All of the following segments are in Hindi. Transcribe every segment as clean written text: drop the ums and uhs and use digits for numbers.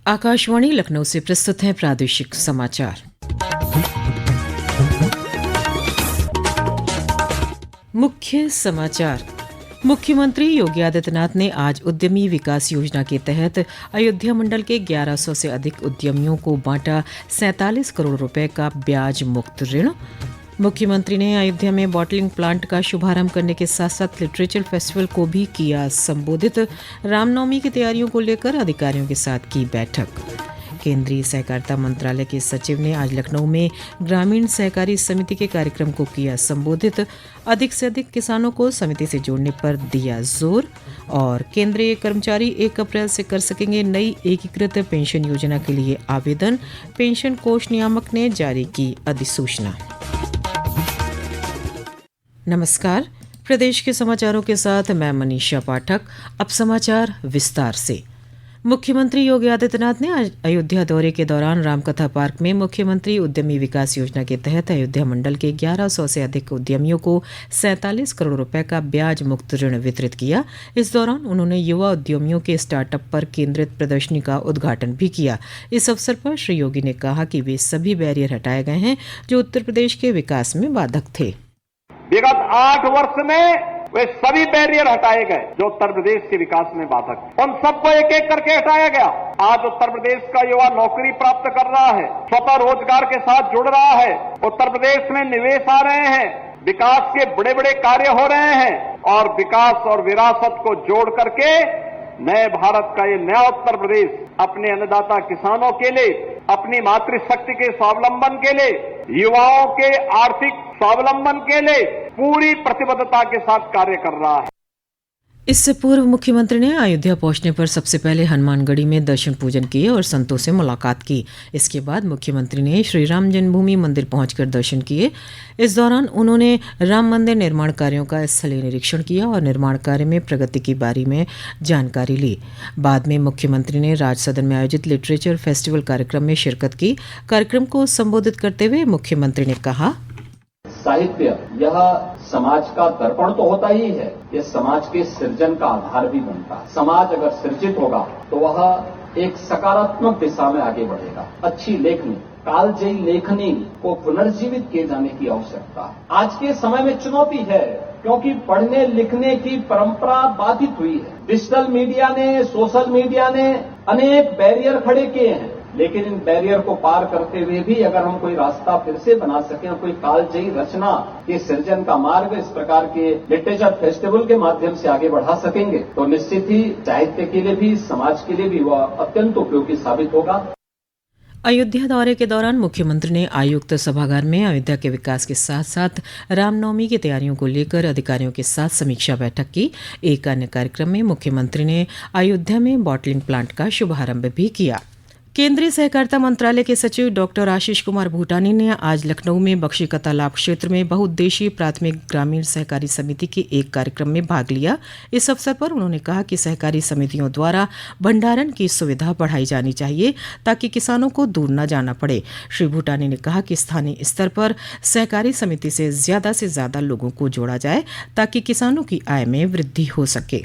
आकाशवाणी लखनऊ से प्रस्तुत है प्रादेशिक समाचार। मुख्य समाचार। मुख्यमंत्री योगी आदित्यनाथ ने आज उद्यमी विकास योजना के तहत अयोध्या मंडल के 1100 से अधिक उद्यमियों को बांटा 47 करोड़ रुपए का ब्याज मुक्त ऋण। मुख्यमंत्री ने अयोध्या में बॉटलिंग प्लांट का शुभारंभ करने के साथ साथ लिटरेचर फेस्टिवल को भी किया संबोधित। रामनवमी की तैयारियों को लेकर अधिकारियों के साथ की बैठक। केंद्रीय सहकारिता मंत्रालय के सचिव ने आज लखनऊ में ग्रामीण सहकारी समिति के कार्यक्रम को किया संबोधित। अधिक से अधिक किसानों को समिति से जोड़ने पर दिया जोर। और केंद्रीय कर्मचारी 1 अप्रैल से कर सकेंगे नई एकीकृत पेंशन योजना के लिए आवेदन। पेंशन कोष नियामक ने जारी की अधिसूचना। नमस्कार, प्रदेश के समाचारों के साथ मैं मनीषा पाठक। अब समाचार विस्तार से। मुख्यमंत्री योगी आदित्यनाथ ने आज अयोध्या दौरे के दौरान रामकथा पार्क में मुख्यमंत्री उद्यमी विकास योजना के तहत अयोध्या मंडल के 1100 से अधिक उद्यमियों को 47 करोड़ रुपए का ब्याज मुक्त ऋण वितरित किया। इस दौरान उन्होंने युवा उद्यमियों के स्टार्टअप पर केंद्रित प्रदर्शनी का उद्घाटन भी किया। इस अवसर पर श्री योगी ने कहा कि वे सभी बैरियर हटाए गए हैं जो उत्तर प्रदेश के विकास में बाधक थे। विगत 8 वर्ष में वे सभी बैरियर हटाए गए जो उत्तर प्रदेश के विकास में बाधक। उन सबको एक एक करके हटाया गया। आज उत्तर प्रदेश का युवा नौकरी प्राप्त कर रहा है, स्वतः रोजगार के साथ जुड़ रहा है। उत्तर प्रदेश में निवेश आ रहे हैं, विकास के बड़े बड़े कार्य हो रहे हैं और विकास और विरासत को जोड़ करके नए भारत का ये नया उत्तर प्रदेश अपने अन्नदाता किसानों के लिए, अपनी मातृशक्ति के स्वावलंबन के लिए, युवाओं के आर्थिक स्वावलंबन के लिए पूरी प्रतिबद्धता के साथ कार्य कर रहा है। इससे पूर्व मुख्यमंत्री ने अयोध्या पहुंचने पर सबसे पहले हनुमानगढ़ी में दर्शन पूजन किए और संतों से मुलाकात की। इसके बाद मुख्यमंत्री ने श्री राम जन्मभूमि मंदिर पहुंचकर दर्शन किए। इस दौरान उन्होंने राम मंदिर निर्माण कार्यों का स्थलीय निरीक्षण किया और निर्माण कार्य में प्रगति के बारे में जानकारी ली। बाद में मुख्यमंत्री ने राजसदन में आयोजित लिटरेचर फेस्टिवल कार्यक्रम में शिरकत की। कार्यक्रम को संबोधित करते हुए मुख्यमंत्री ने कहा, साहित्य यह समाज का दर्पण तो होता ही है, यह समाज के सृजन का आधार भी बनता है। समाज अगर सृजित होगा तो वह एक सकारात्मक दिशा में आगे बढ़ेगा। अच्छी लेखनी, कालजयी लेखनी को पुनर्जीवित किए जाने की आवश्यकता है। आज के समय में चुनौती है क्योंकि पढ़ने लिखने की परंपरा बाधित हुई है। डिजिटल मीडिया ने, सोशल मीडिया ने अनेक बैरियर खड़े किए हैं, लेकिन इन बैरियर को पार करते हुए भी अगर हम कोई रास्ता फिर से बना सकें, कोई कालजयी रचना के सृजन का मार्ग इस प्रकार के लिटरेचर फेस्टिवल के माध्यम से आगे बढ़ा सकेंगे तो निश्चित ही साहित्य के लिए भी, समाज के लिए भी वह अत्यंत उपयोगी साबित होगा। अयोध्या दौरे के दौरान मुख्यमंत्री ने आयुक्त सभागार में अयोध्या के विकास के साथ साथ रामनवमी की तैयारियों को लेकर अधिकारियों के साथ समीक्षा बैठक की। एक अन्य कार्यक्रम में मुख्यमंत्री ने अयोध्या में बॉटलिंग प्लांट का शुभारंभ भी किया। केंद्रीय सहकारिता मंत्रालय के सचिव डॉक्टर आशीष कुमार भूटानी ने आज लखनऊ में बख्शी का तालाब क्षेत्र में बहुउद्देशीय प्राथमिक ग्रामीण सहकारी समिति के एक कार्यक्रम में भाग लिया। इस अवसर पर उन्होंने कहा कि सहकारी समितियों द्वारा भंडारण की सुविधा बढ़ाई जानी चाहिए ताकि किसानों को दूर न जाना पड़े। श्री भूटानी ने कहा कि स्थानीय स्तर पर सहकारी समिति से ज्यादा लोगों को जोड़ा जाए ताकि किसानों की आय में वृद्धि हो सके।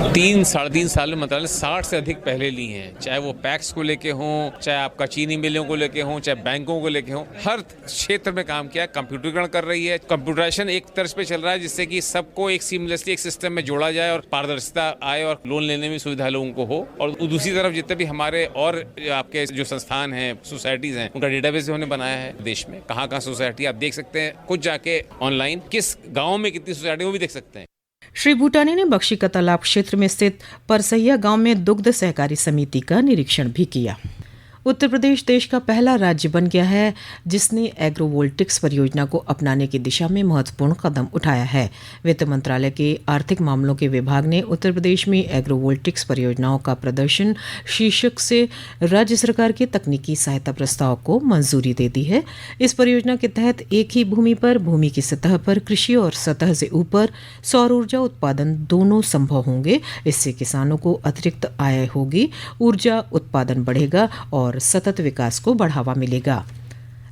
3-3.5 साल में मंत्रालय 60 से अधिक पहले ली हैं, चाहे वो पैक्स को लेके हों, चाहे आपका चीनी मिलों को लेके हों, चाहे बैंकों को लेके हों, हर क्षेत्र में काम किया। कंप्यूटरीकरण कर रही है, कंप्यूटराइजेशन एक तर्ज पे चल रहा है जिससे कि सबको एक सीमलेसली एक सिस्टम में जोड़ा जाए और पारदर्शिता आए और लोन लेने में सुविधा लोगों को हो। और दूसरी तरफ जितने भी हमारे और आपके जो संस्थान हैं, सोसाइटीज हैं, उनका डेटाबेस उन्होंने बनाया है देश में, कहाँ सोसाइटी आप देख सकते हैं, खुद जाके ऑनलाइन किस गाँव में कितनी सोसाइटी वो भी देख सकते हैं। श्री भूटानी ने बख्शी का तालाब क्षेत्र में स्थित परसैया गांव में दुग्ध सहकारी समिति का निरीक्षण भी किया। उत्तर प्रदेश देश का पहला राज्य बन गया है जिसने एग्रोवोल्टिक्स परियोजना को अपनाने की दिशा में महत्वपूर्ण कदम उठाया है। वित्त मंत्रालय के आर्थिक मामलों के विभाग ने उत्तर प्रदेश में एग्रोवोल्टिक्स परियोजनाओं का प्रदर्शन शीर्षक से राज्य सरकार के तकनीकी सहायता प्रस्ताव को मंजूरी दे दी है। इस परियोजना के तहत एक ही भूमि पर भूमि की सतह पर कृषि और सतह से ऊपर सौर ऊर्जा उत्पादन दोनों संभव होंगे। इससे किसानों को अतिरिक्त आय होगी, ऊर्जा उत्पादन बढ़ेगा और सतत विकास को बढ़ावा मिलेगा।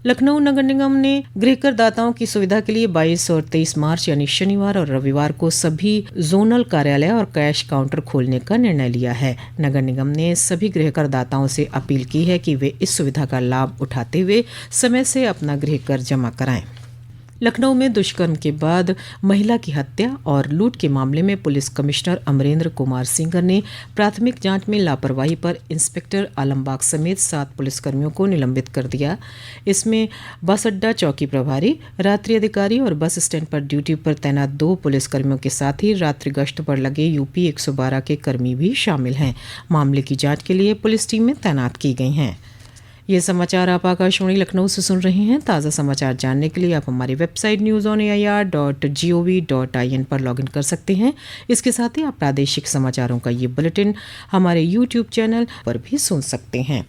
लखनऊ नगर निगम ने गृहकर दाताओं की सुविधा के लिए 22 और 23 मार्च यानी शनिवार और रविवार को सभी जोनल कार्यालय और कैश काउंटर खोलने का निर्णय लिया है। नगर निगम ने सभी गृहकर दाताओं से अपील की है कि वे इस सुविधा का लाभ उठाते हुए समय से अपना गृहकर जमा कराएं। लखनऊ में दुष्कर्म के बाद महिला की हत्या और लूट के मामले में पुलिस कमिश्नर अमरेंद्र कुमार सिंगर ने प्राथमिक जांच में लापरवाही पर इंस्पेक्टर आलमबाग समेत 7 पुलिसकर्मियों को निलंबित कर दिया। इसमें बस अड्डा चौकी प्रभारी, रात्रि अधिकारी और बस स्टैंड पर ड्यूटी पर तैनात 2 पुलिसकर्मियों के साथ ही रात्रि गश्त पर लगे यूपी 112 के कर्मी भी शामिल हैं। मामले की जांच के लिए पुलिस टीमें तैनात की गई हैं। ये समाचार आप आकाशवाणी लखनऊ से सुन रहे हैं। ताज़ा समाचार जानने के लिए आप हमारी वेबसाइट newsonair.gov.in पर लॉगिन कर सकते हैं। इसके साथ ही आप प्रादेशिक समाचारों का ये बुलेटिन हमारे यूट्यूब चैनल पर भी सुन सकते हैं।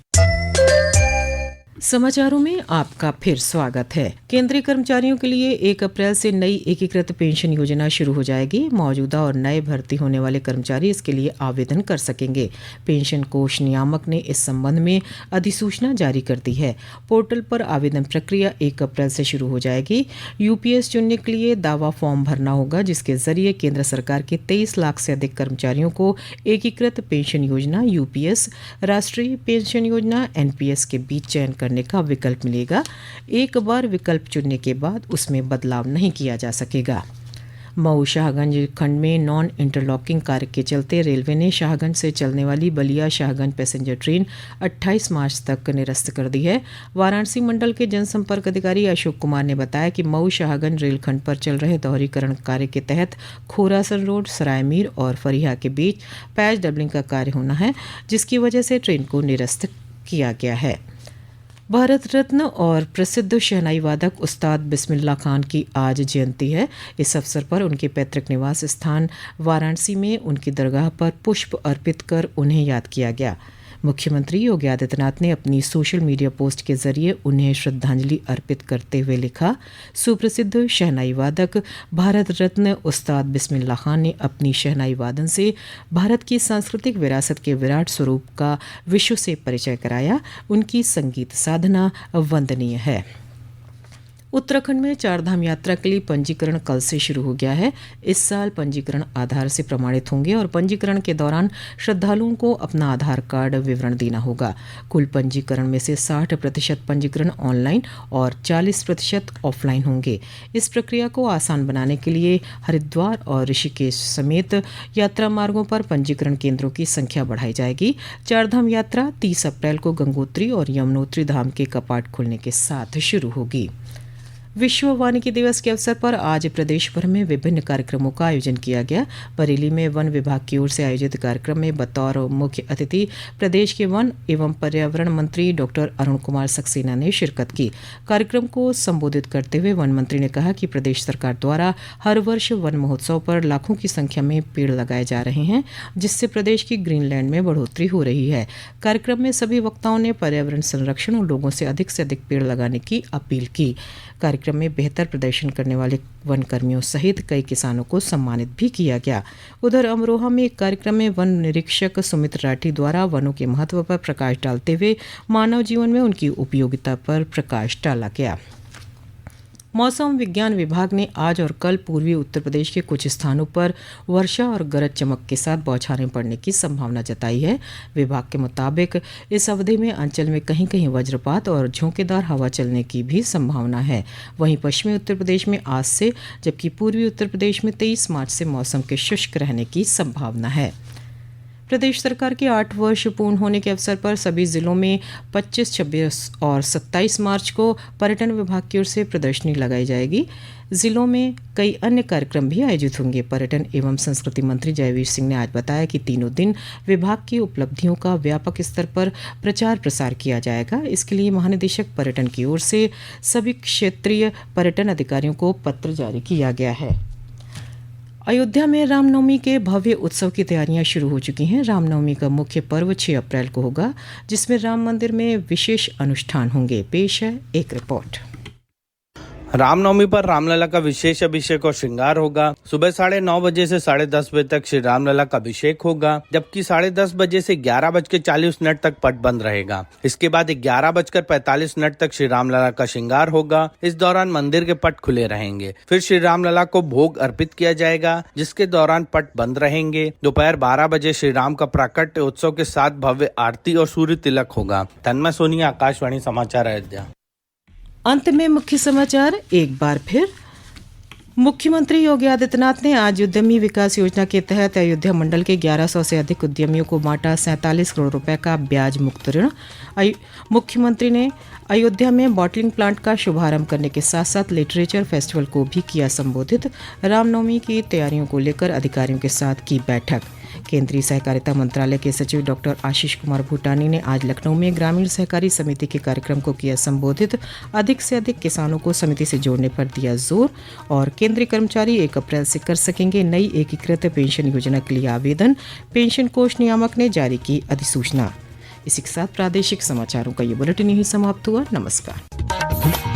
समाचारों में आपका फिर स्वागत है। केंद्रीय कर्मचारियों के लिए 1 अप्रैल से नई एकीकृत पेंशन योजना शुरू हो जाएगी। मौजूदा और नए भर्ती होने वाले कर्मचारी इसके लिए आवेदन कर सकेंगे। पेंशन कोष नियामक ने इस संबंध में अधिसूचना जारी कर दी है। पोर्टल पर आवेदन प्रक्रिया 1 अप्रैल से शुरू हो जाएगी। यूपीएस चुनने के लिए दावा फॉर्म भरना होगा, जिसके जरिए केंद्र सरकार के 23 लाख से अधिक कर्मचारियों को एकीकृत पेंशन योजना यूपीएस, राष्ट्रीय पेंशन योजना एनपीएस के बीच चयन करने का विकल्प मिलेगा। एक बार विकल्प चुनने के बाद उसमें बदलाव नहीं किया जा सकेगा। मऊ शाहगंज खंड में नॉन इंटरलॉकिंग कार्य के चलते रेलवे ने शाहगंज से चलने वाली बलिया शाहगंज पैसेंजर ट्रेन 28 मार्च तक निरस्त कर दी है। वाराणसी मंडल के जनसंपर्क अधिकारी अशोक कुमार ने बताया कि मऊ शाहगंज रेलखंड पर चल रहे दोहरीकरण कार्य के तहत खोरासन रोड, सरायमीर और फरिया के बीच पैच डबलिंग का कार्य होना है, जिसकी वजह से ट्रेन को निरस्त किया गया है। भारत रत्न और प्रसिद्ध शहनाई वादक उस्ताद बिस्मिल्लाह खान की आज जयंती है। इस अवसर पर उनके पैतृक निवास स्थान वाराणसी में उनकी दरगाह पर पुष्प अर्पित कर उन्हें याद किया गया। मुख्यमंत्री योगी आदित्यनाथ ने अपनी सोशल मीडिया पोस्ट के जरिए उन्हें श्रद्धांजलि अर्पित करते हुए लिखा, सुप्रसिद्ध शहनाई वादक भारत रत्न उस्ताद बिस्मिल्लाह खान ने अपनी शहनाई वादन से भारत की सांस्कृतिक विरासत के विराट स्वरूप का विश्व से परिचय कराया। उनकी संगीत साधना वंदनीय है। उत्तराखंड में 4 धाम यात्रा के लिए पंजीकरण कल से शुरू हो गया है। इस साल पंजीकरण आधार से प्रमाणित होंगे और पंजीकरण के दौरान श्रद्धालुओं को अपना आधार कार्ड विवरण देना होगा। कुल पंजीकरण में से 60% पंजीकरण ऑनलाइन और 40% ऑफलाइन होंगे। इस प्रक्रिया को आसान बनाने के लिए हरिद्वार और ऋषिकेश समेत यात्रा मार्गों पर पंजीकरण केंद्रों की संख्या बढ़ाई जाएगी। 4 धाम यात्रा 30 अप्रैल को गंगोत्री और यमुनोत्री धाम के कपाट खुलने के साथ शुरू होगी। विश्व वानिकी दिवस के अवसर पर आज प्रदेश भर में विभिन्न कार्यक्रमों का आयोजन किया गया। बरेली में वन विभाग की ओर से आयोजित कार्यक्रम में बतौर मुख्य अतिथि प्रदेश के वन एवं पर्यावरण मंत्री डॉक्टर अरुण कुमार सक्सेना ने शिरकत की। कार्यक्रम को संबोधित करते हुए वन मंत्री ने कहा कि प्रदेश सरकार द्वारा हर वर्ष वन महोत्सव पर लाखों की संख्या में पेड़ लगाए जा रहे हैं, जिससे प्रदेश की ग्रीनलैंड में बढ़ोतरी हो रही है। कार्यक्रम में सभी वक्ताओं ने पर्यावरण संरक्षण और लोगों से अधिक पेड़ लगाने की अपील की। कार्यक्रम में बेहतर प्रदर्शन करने वाले वन कर्मियों सहित कई किसानों को सम्मानित भी किया गया। उधर अमरोहा में एक कार्यक्रम में वन निरीक्षक सुमित राठी द्वारा वनों के महत्व पर प्रकाश डालते हुए मानव जीवन में उनकी उपयोगिता पर प्रकाश डाला गया। मौसम विज्ञान विभाग ने आज और कल पूर्वी उत्तर प्रदेश के कुछ स्थानों पर वर्षा और गरज चमक के साथ बौछारें पड़ने की संभावना जताई है। विभाग के मुताबिक इस अवधि में अंचल में कहीं कहीं वज्रपात और झोंकेदार हवा चलने की भी संभावना है। वहीं पश्चिमी उत्तर प्रदेश में आज से, जबकि पूर्वी उत्तर प्रदेश में 23 मार्च से मौसम के शुष्क रहने की संभावना है। प्रदेश सरकार के 8 वर्ष पूर्ण होने के अवसर पर सभी जिलों में 25, 26 और 27 मार्च को पर्यटन विभाग की ओर से प्रदर्शनी लगाई जाएगी। जिलों में कई अन्य कार्यक्रम भी आयोजित होंगे। पर्यटन एवं संस्कृति मंत्री जयवीर सिंह ने आज बताया कि तीनों दिन विभाग की उपलब्धियों का व्यापक स्तर पर प्रचार प्रसार किया जाएगा। इसके लिए महानिदेशक पर्यटन की ओर से सभी क्षेत्रीय पर्यटन अधिकारियों को पत्र जारी किया गया है। अयोध्या में रामनवमी के भव्य उत्सव की तैयारियां शुरू हो चुकी हैं। रामनवमी का मुख्य पर्व 6 अप्रैल को होगा, जिसमें राम मंदिर में विशेष अनुष्ठान होंगे। पेश है एक रिपोर्ट। रामनवमी पर रामलला का विशेष अभिषेक और श्रृंगार होगा। सुबह 9:30 बजे से 10:30 बजे तक श्री रामलला का अभिषेक होगा, जबकि 10:30 बजे से 11:40 तक पट बंद रहेगा। इसके बाद 11:45 तक श्री रामलला का श्रृंगार होगा। इस दौरान मंदिर के पट खुले रहेंगे। फिर श्री रामलला को भोग अर्पित किया जाएगा, जिसके दौरान पट बंद रहेंगे। दोपहर 12 बजे श्री राम का प्राकट्य उत्सव के साथ भव्य आरती और सूर्य तिलक होगा। तन्मय सोनी, आकाशवाणी समाचार, अयोध्या। अंत में मुख्य समाचार एक बार फिर। मुख्यमंत्री योगी आदित्यनाथ ने आज उद्यमी विकास योजना के तहत अयोध्या मंडल के 1100 से अधिक उद्यमियों को बांटा 47 करोड़ रुपए का ब्याज मुक्त ऋण। मुख्यमंत्री ने अयोध्या में बॉटलिंग प्लांट का शुभारंभ करने के साथ साथ लिटरेचर फेस्टिवल को भी किया संबोधित। रामनवमी की तैयारियों को लेकर अधिकारियों के साथ की बैठक। केंद्रीय सहकारिता मंत्रालय के सचिव डॉक्टर आशीष कुमार भूटानी ने आज लखनऊ में ग्रामीण सहकारी समिति के कार्यक्रम को किया संबोधित। अधिक से अधिक किसानों को समिति से जोड़ने पर दिया जोर। और केंद्रीय कर्मचारी 1 अप्रैल से कर सकेंगे नई एकीकृत पेंशन योजना के लिए आवेदन। पेंशन कोष नियामक ने जारी की अधिसूचना। इसी के साथ प्रादेशिक समाचारों का ये बुलेटिन यही समाप्त हुआ। नमस्कार।